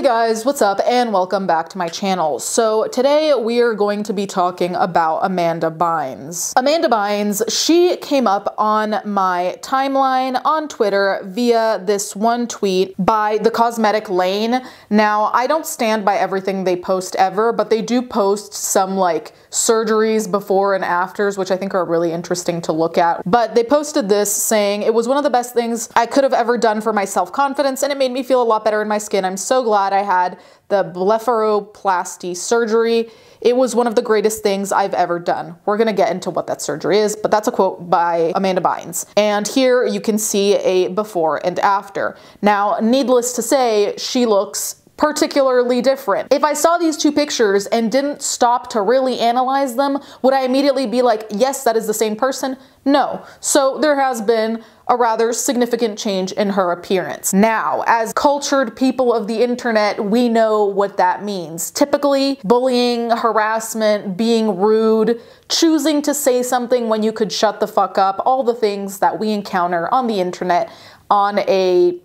guys, what's up and welcome back to my channel. So today we are going to be talking about Amanda Bynes. Amanda Bynes, she came up on my timeline on Twitter via this one tweet by The Cosmetic Lane. Now, I don't stand by everything they post ever, but they do post some like surgeries before and afters, which I think are really interesting to look at. But they posted this saying, "It was one of the best things I could have ever done for my self-confidence and it made me feel a lot better in my skin. I'm so glad I had the blepharoplasty surgery. It was one of the greatest things I've ever done." We're gonna get into what that surgery is, but that's a quote by Amanda Bynes. And here you can see a before and after. Now, needless to say, she looks particularly different. If I saw these two pictures and didn't stop to really analyze them, would I immediately be like, yes, that is the same person? No. So there has been a rather significant change in her appearance. Now, as cultured people of the internet, we know what that means. Typically, bullying, harassment, being rude, choosing to say something when you could shut the fuck up, all the things that we encounter on the internet on a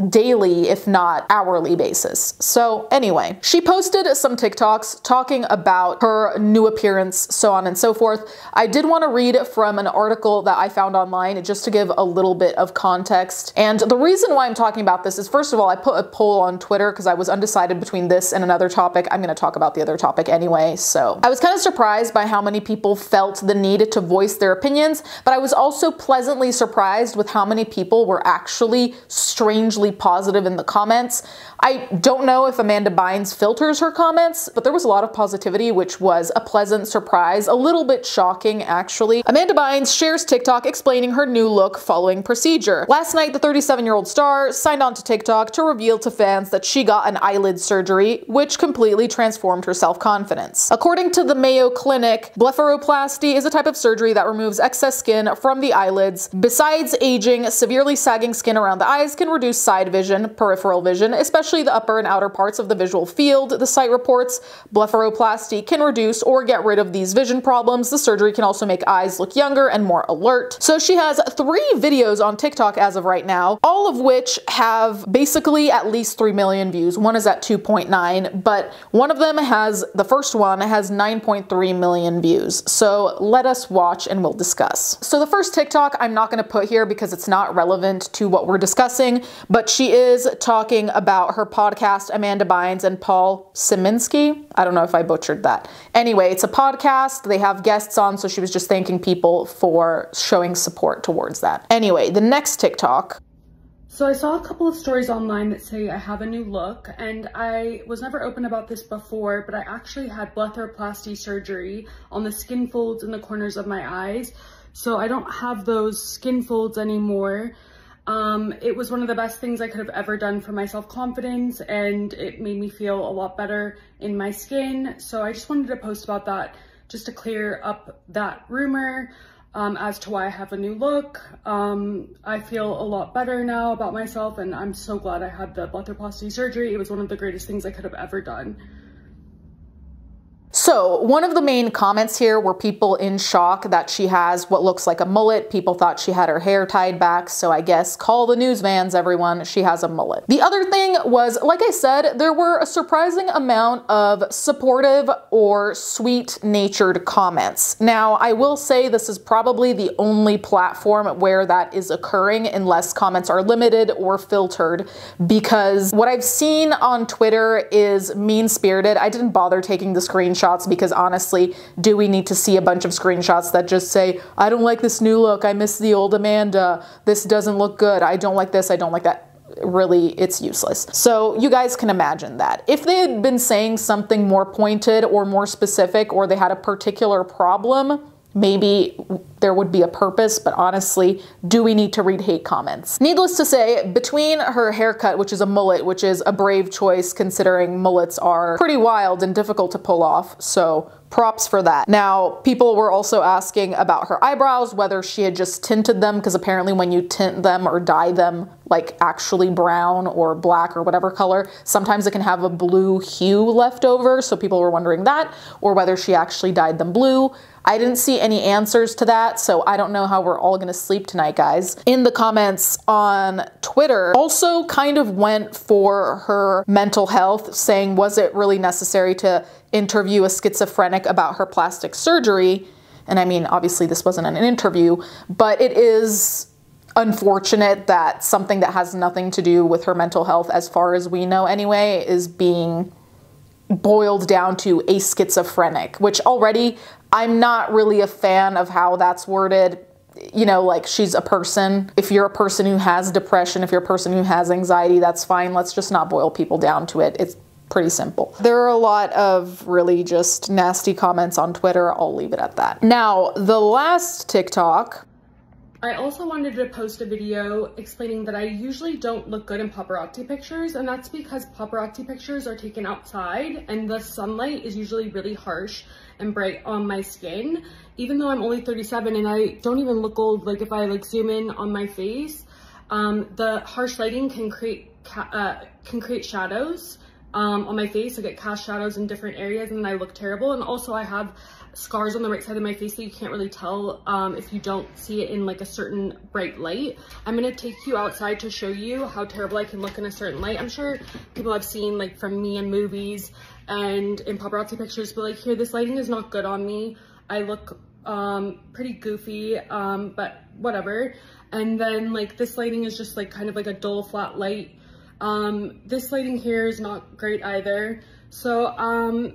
daily, if not hourly basis. So anyway, she posted some TikToks talking about her new appearance, so on and so forth. I did want to read from an article that I found online just to give a little bit of context. And the reason why I'm talking about this is, first of all, I put a poll on Twitter because I was undecided between this and another topic. I'm going to talk about the other topic anyway. So I was kind of surprised by how many people felt the need to voice their opinions, but I was also pleasantly surprised with how many people were actually strangely positive in the comments. I don't know if Amanda Bynes filters her comments, but there was a lot of positivity, which was a pleasant surprise, a little bit shocking actually. Amanda Bynes shares TikTok explaining her new look following procedure. Last night, the 37-year-old star signed on to TikTok to reveal to fans that she got an eyelid surgery, which completely transformed her self-confidence. According to the Mayo Clinic, blepharoplasty is a type of surgery that removes excess skin from the eyelids. Besides aging, severely sagging skin around the eyes can reduce side vision, peripheral vision, especially the upper and outer parts of the visual field. The site reports blepharoplasty can reduce or get rid of these vision problems. The surgery can also make eyes look younger and more alert. So she has 3 videos on TikTok as of right now, all of which have basically at least 3 million views. One is at 2.9, but one of them has, the first one has 9.3 million views. So let us watch and we'll discuss. So the first TikTok I'm not going to put here because it's not relevant to what we're discussing, but she is talking about her podcast, Amanda Bynes and Paul Szymanski. I don't know if I butchered that. Anyway, it's a podcast. They have guests on, so she was just thanking people for showing support towards that. Anyway, the next TikTok. So I saw a couple of stories online that say I have a new look, and I was never open about this before, but I actually had blepharoplasty surgery on the skin folds in the corners of my eyes. So I don't have those skin folds anymore. It was one of the best things I could have ever done for my self-confidence, and it made me feel a lot better in my skin. So I just wanted to post about that just to clear up that rumor as to why I have a new look. I feel a lot better now about myself, and I'm so glad I had the blepharoplasty surgery. It was one of the greatest things I could have ever done. So one of the main comments here were people in shock that she has what looks like a mullet. People thought she had her hair tied back, so I guess call the news vans, everyone. She has a mullet. The other thing was, like I said, there were a surprising amount of supportive or sweet-natured comments. Now, I will say this is probably the only platform where that is occurring unless comments are limited or filtered, because what I've seen on Twitter is mean-spirited. I didn't bother taking the screenshot because honestly, do we need to see a bunch of screenshots that just say, I don't like this new look, I miss the old Amanda, this doesn't look good, I don't like this, I don't like that. Really, it's useless. So you guys can imagine that. If they had been saying something more pointed or more specific, or they had a particular problem, maybe there would be a purpose, but honestly, do we need to read hate comments? Needless to say, between her haircut, which is a mullet, which is a brave choice considering mullets are pretty wild and difficult to pull off, so props for that. Now, people were also asking about her eyebrows, whether she had just tinted them, because apparently when you tint them or dye them like actually brown or black or whatever color. Sometimes it can have a blue hue left over, so people were wondering that, or whether she actually dyed them blue. I didn't see any answers to that, so I don't know how we're all gonna sleep tonight, guys. In the comments on Twitter, also kind of went for her mental health, saying, was it really necessary to interview a schizophrenic about her plastic surgery? And I mean, obviously this wasn't an interview, but it is unfortunate that something that has nothing to do with her mental health, as far as we know anyway, is being boiled down to a schizophrenic, which already I'm not really a fan of how that's worded. You know, like, she's a person. If you're a person who has depression, if you're a person who has anxiety, that's fine. Let's just not boil people down to it. It's pretty simple. There are a lot of really just nasty comments on Twitter. I'll leave it at that. Now, the last TikTok, I also wanted to post a video explaining that I usually don't look good in paparazzi pictures, and that's because paparazzi pictures are taken outside and the sunlight is usually really harsh and bright on my skin. Even though I'm only 37 and I don't even look old, like if I like zoom in on my face, the harsh lighting can create shadows on my face. I get cast shadows in different areas and I look terrible. And also I have scars on the right side of my face that you can't really tell if you don't see it in like a certain bright light. I'm gonna take you outside to show you how terrible I can look in a certain light. I'm sure people have seen like from me in movies and in paparazzi pictures, but like here, this lighting is not good on me. I look pretty goofy, but whatever. And then like this lighting is just like kind of like a dull flat light. This lighting here is not great either. So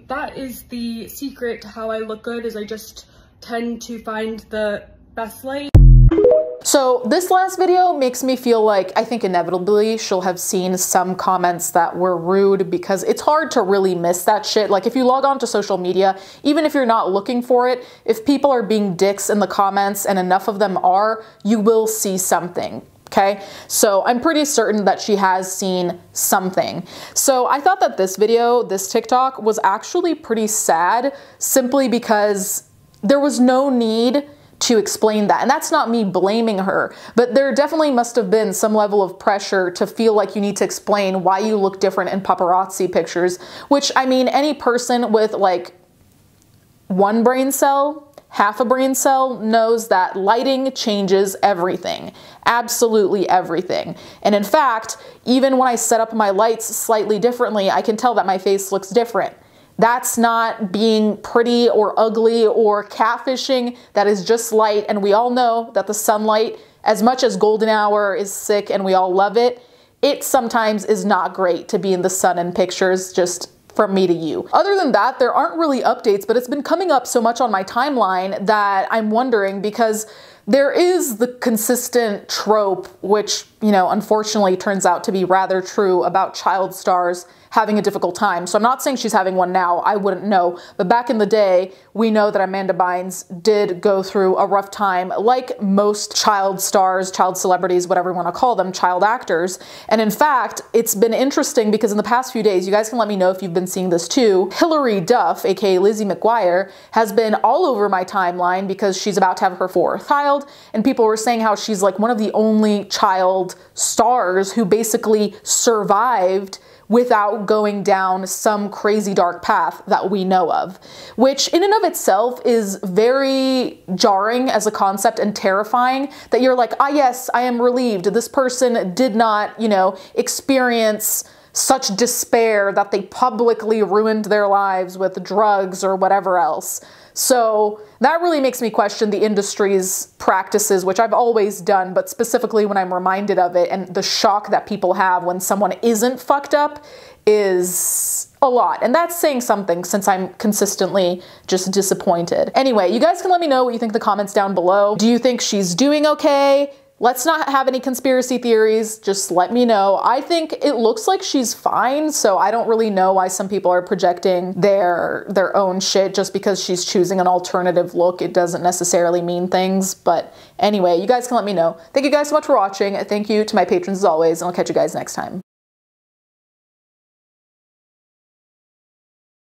that is the secret to how I look good, is I just tend to find the best light. So this last video makes me feel like I think inevitably she'll have seen some comments that were rude, because it's hard to really miss that shit. Like if you log on to social media, even if you're not looking for it, if people are being dicks in the comments, and enough of them are, you will see something. Okay, so I'm pretty certain that she has seen something. So I thought that this video, this TikTok, was actually pretty sad, simply because there was no need to explain that. And that's not me blaming her, but there definitely must have been some level of pressure to feel like you need to explain why you look different in paparazzi pictures, which, I mean, any person with like one brain cell, half a brain cell, knows that lighting changes everything. Absolutely everything. And in fact, even when I set up my lights slightly differently, I can tell that my face looks different. That's not being pretty or ugly or catfishing. That is just light. And we all know that the sunlight, as much as golden hour is sick and we all love it, it sometimes is not great to be in the sun in pictures, just from me to you. Other than that, there aren't really updates, but it's been coming up so much on my timeline that I'm wondering, because there is the consistent trope, which, you know, unfortunately turns out to be rather true, about child stars having a difficult time. So I'm not saying she's having one now, I wouldn't know, but back in the day, we know that Amanda Bynes did go through a rough time, like most child stars, child celebrities, whatever you want to call them, child actors. And in fact, it's been interesting because in the past few days, you guys can let me know if you've been seeing this too, Hilary Duff, aka Lizzie McGuire, has been all over my timeline because she's about to have her 4th child, and people were saying how she's like one of the only child stars who basically survived without going down some crazy dark path that we know of, which in and of itself is very jarring as a concept and terrifying, that you're like, ah, yes, I am relieved. This person did not, you know, experience such despair that they publicly ruined their lives with drugs or whatever else. So that really makes me question the industry's practices, which I've always done, but specifically when I'm reminded of it, and the shock that people have when someone isn't fucked up is a lot. And that's saying something, since I'm consistently just disappointed. Anyway, you guys can let me know what you think in the comments down below. Do you think she's doing okay? Let's not have any conspiracy theories, just let me know. I think it looks like she's fine, so I don't really know why some people are projecting their own shit just because she's choosing an alternative look. It doesn't necessarily mean things, but anyway, you guys can let me know. Thank you guys so much for watching. Thank you to my patrons as always, and I'll catch you guys next time.